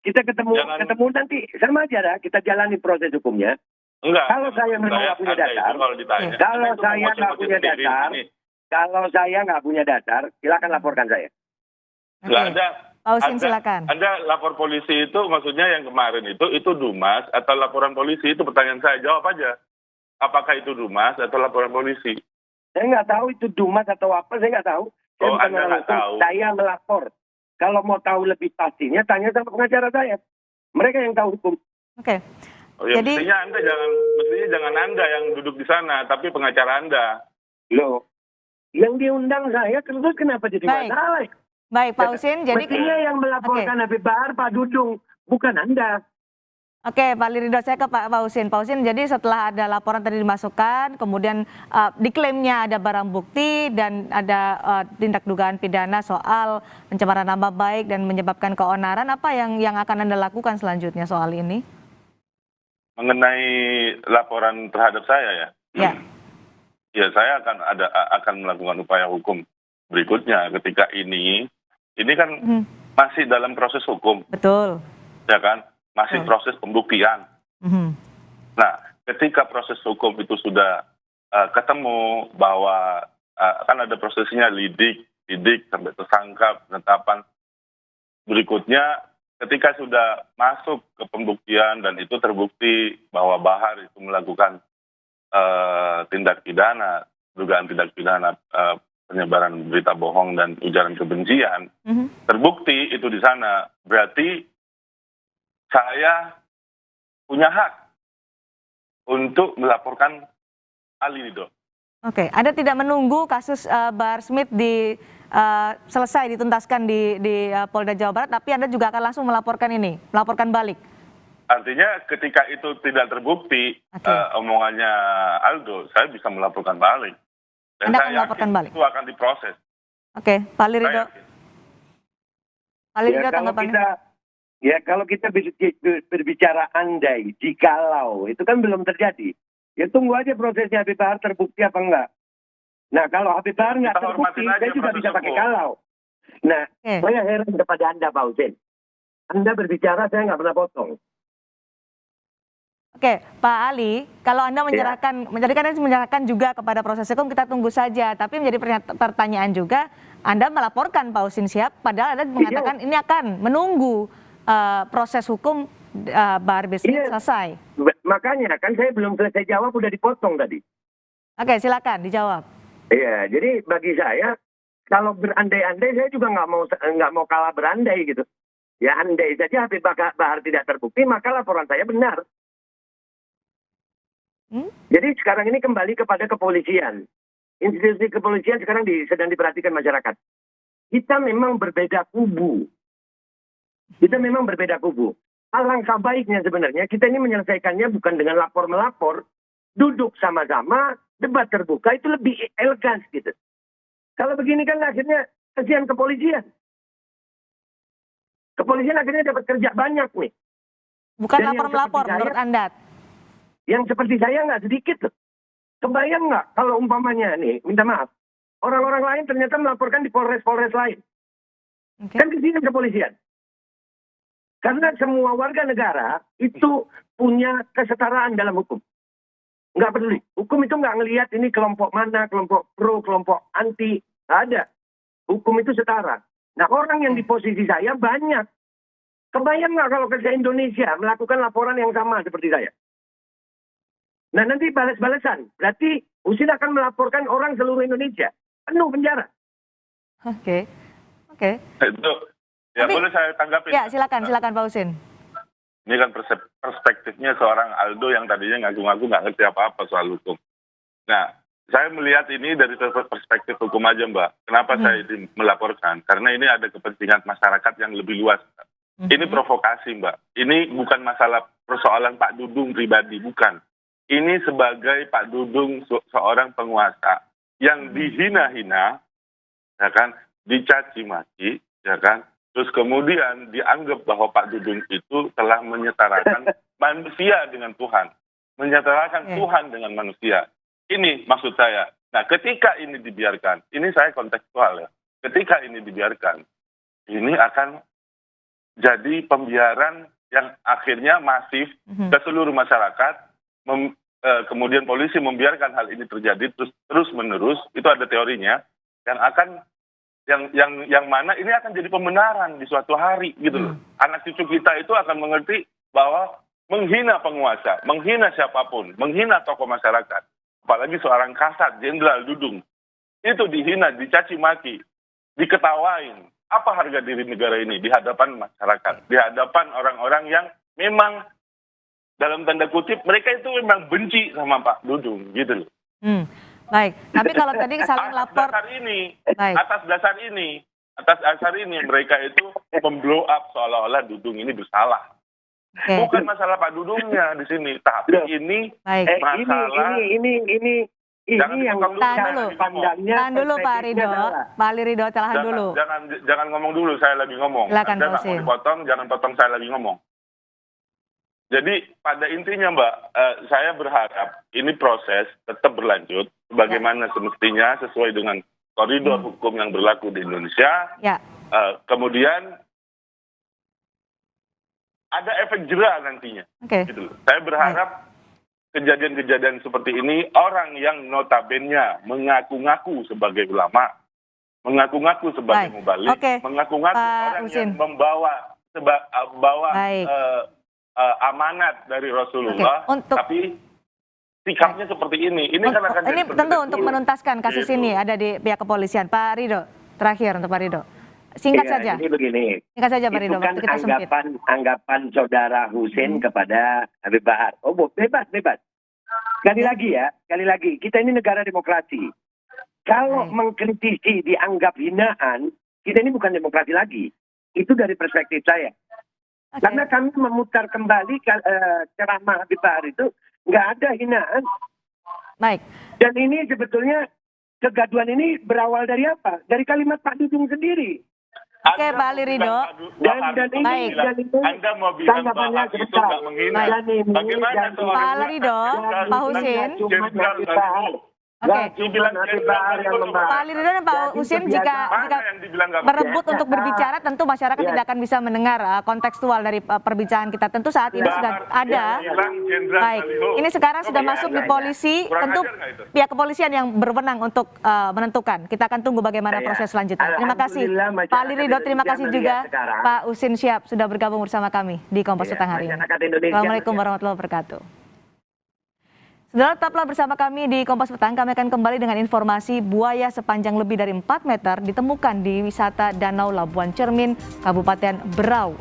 Kita ketemu nanti sama aja dah, kita jalani proses hukumnya. Enggak. Kalau saya memang nggak punya dasar, kalau saya nggak punya dasar, silakan laporkan saya. Nggak ada. Pak Husin, silakan. Anda lapor polisi itu maksudnya yang kemarin itu Dumas atau laporan polisi, itu pertanyaan saya, jawab aja. Apakah itu Dumas atau laporan polisi? Saya nggak tahu itu Dumas atau apa, saya nggak tahu. Anda nggak tahu. Saya melapor. Kalau mau tahu lebih pastinya, tanya sama pengacara saya. Mereka yang tahu hukum. Oke. Oh, ya, Jadi mestinya jangan Anda yang duduk di sana, tapi pengacara Anda. Loh, yang diundang saya terus kenapa jadi masalah? Baik, Pak Husin. Jadi mestinya yang melaporkan Habib Bahar Pak Dudung, bukan Anda. Oke, Pak Liridho, saya ke Pak Husin. Pak Husin, jadi setelah ada laporan tadi dimasukkan, kemudian diklaimnya ada barang bukti dan ada tindak dugaan pidana soal pencemaran nama baik dan menyebabkan keonaran, apa yang akan Anda lakukan selanjutnya soal ini? Mengenai laporan terhadap saya ya? Ya. Ya, saya akan melakukan upaya hukum berikutnya ketika ini kan masih dalam proses hukum. Betul. Ya kan? Masih proses pembuktian. Nah, ketika proses hukum itu sudah ketemu bahwa kan ada prosesnya lidik sampai tersangka, penetapan. Berikutnya, ketika sudah masuk ke pembuktian dan itu terbukti bahwa Bahar itu melakukan tindak pidana, dugaan tindak pidana penyebaran berita bohong dan ujaran kebencian, terbukti itu di sana, berarti saya punya hak untuk melaporkan Ali Ridho. Oke, Anda tidak menunggu kasus Bahar Smith selesai dituntaskan di Polda Jawa Barat, tapi Anda juga akan langsung melaporkan balik. Artinya ketika itu tidak terbukti omongannya Aldo, saya bisa melaporkan balik. Dan Anda saya akan melaporkan balik. Itu akan diproses. Oke, Pak Liridho. Pak Liridho, tanggapannya? Kalau kita berbicara andai, jikalau, itu kan belum terjadi. Ya tunggu aja prosesnya Habib Bahar terbukti apa enggak. Nah kalau Habib Bahar nggak terbukti, saya juga bisa pakai kalau. Nah, saya heran kepada Anda Pak Husin. Anda berbicara, saya nggak pernah potong. Oke, Pak Ali, kalau Anda menyerahkan juga kepada proses hukum, kita tunggu saja. Tapi menjadi pertanyaan juga, Anda melaporkan Pak Husin Syihab, padahal Anda mengatakan ini akan menunggu proses hukum Bahar Smith selesai. Makanya kan saya belum selesai jawab, udah dipotong tadi. Oke, silakan dijawab. Iya, jadi bagi saya kalau berandai-andai saya juga nggak mau kalah berandai gitu. Ya andai saja Habib Bahar tidak terbukti, maka laporan saya benar. Jadi sekarang ini kembali kepada kepolisian. Institusi kepolisian sekarang sedang diperhatikan masyarakat. Kita memang berbeda kubu. Alangkah baiknya sebenarnya kita ini menyelesaikannya bukan dengan lapor-melapor. Duduk sama-sama, debat terbuka itu lebih elegan gitu. Kalau begini kan akhirnya kasihan kepolisian. Kepolisian akhirnya dapat kerja banyak nih. Bukan lapor-melapor menurut Anda? Yang seperti saya nggak sedikit loh. Kebayang nggak kalau umpamanya nih, minta maaf, orang-orang lain ternyata melaporkan di Polres lain. Kan kesian kepolisian. Karena semua warga negara itu punya kesetaraan dalam hukum. Nggak peduli. Hukum itu nggak ngelihat ini kelompok mana, kelompok pro, kelompok anti. Nggak ada. Hukum itu setara. Nah orang yang di posisi saya banyak. Kebayang nggak kalau ke Indonesia melakukan laporan yang sama seperti saya? Nah nanti balas-balasan. Berarti Husin akan melaporkan orang seluruh Indonesia. Penuh penjara. Oke. Itu. Ya boleh saya tanggapi. Ya silakan Pak Husin. Ini kan perspektifnya seorang Aldo yang tadinya ngaku-ngaku nggak ngerti apa-apa soal hukum. Nah, saya melihat ini dari perspektif hukum aja, Mbak. Kenapa saya melaporkan? Karena ini ada kepentingan masyarakat yang lebih luas. Ini provokasi, Mbak. Ini bukan masalah persoalan Pak Dudung pribadi, bukan. Ini sebagai Pak Dudung seorang penguasa yang dihina-hina, ya kan, dicaci maki, ya kan. Terus kemudian dianggap bahwa Pak Dudung itu telah menyetarakan manusia dengan Tuhan. Menyetarakan Tuhan dengan manusia. Ini maksud saya. Nah ketika ini dibiarkan, ini saya kontekstual ya. Ketika ini dibiarkan, ini akan jadi pembiaran yang akhirnya masif ke seluruh masyarakat, kemudian polisi membiarkan hal ini terjadi terus menerus, itu ada teorinya yang akan yang mana ini akan jadi pembenaran di suatu hari gitu loh. Anak cucu kita itu akan mengerti bahwa menghina penguasa, menghina siapapun, menghina tokoh masyarakat, apalagi seorang kasat, jenderal Dudung, itu dihina, dicaci maki, diketawain. Apa harga diri negara ini di hadapan masyarakat, di hadapan orang-orang yang memang dalam tanda kutip mereka itu memang benci sama Pak Dudung gitu loh. Baik, tapi kalau tadi saling lapor atas dasar ini mereka itu memblow up seolah-olah Dudung ini bersalah. Bukan masalah Pak Dudungnya di sini, tapi ini masalah ini yang tahan dulu Pak Ridho. Pak Ridho, tahan dulu. Jangan ngomong dulu, saya lagi ngomong. Silakan, Anda nggak mau dipotong, jangan potong saya lagi ngomong. Jadi pada intinya Mbak, saya berharap ini proses tetap berlanjut sebagaimana semestinya sesuai dengan koridor hukum yang berlaku di Indonesia. Kemudian ada efek jera nantinya. Gitu. Saya berharap kejadian-kejadian seperti ini, orang yang notabene mengaku-ngaku sebagai ulama, mengaku-ngaku sebagai mubalik, mengaku-ngaku orang yang membawa amanat dari Rasulullah, tapi sikapnya seperti ini. Ini kan akan ini tentu untuk menuntaskan kasus ini ada di pihak kepolisian. Pak Ridho, terakhir untuk Pak Ridho. Singkat saja. Ini begini. Singkat saja Pak Ridho. Itu kan anggapan saudara Husein kepada Habib Bahar. Oh, bebas. Sekali lagi, kita ini negara demokrasi. Kalau mengkritisi dianggap hinaan, kita ini bukan demokrasi lagi. Itu dari perspektif saya. Karena kami memutar kembali ceramah Habib Bahar itu nggak ada hinaan. Baik. Dan ini sebetulnya kegaduhan ini berawal dari apa? Dari kalimat Pak Dudung sendiri. Oke, Pak Ridho. Dan ini Anda mau bilang bahwa itu nggak menghina. Bagaimana Pak Ridho, Pak Husin. Pak Ridho dan Pak Husin jika berebut untuk berbicara, tentu masyarakat tidak akan bisa mendengar kontekstual dari perbincangan kita. Tentu saat ini sudah ada. Baik, ini sekarang sudah masuk di polisi. Tentu pihak kepolisian yang berwenang untuk menentukan. Kita akan tunggu bagaimana proses selanjutnya. Terima kasih Pak Ridho, terima kasih juga Pak Husin Syihab sudah bergabung bersama kami di Kompas Petang hari ini. Assalamualaikum warahmatullahi wabarakatuh. Saudara, tetaplah bersama kami di Kompas Petang. Kami akan kembali dengan informasi buaya sepanjang lebih dari 4 meter ditemukan di wisata Danau Labuan Cermin, Kabupaten Berau.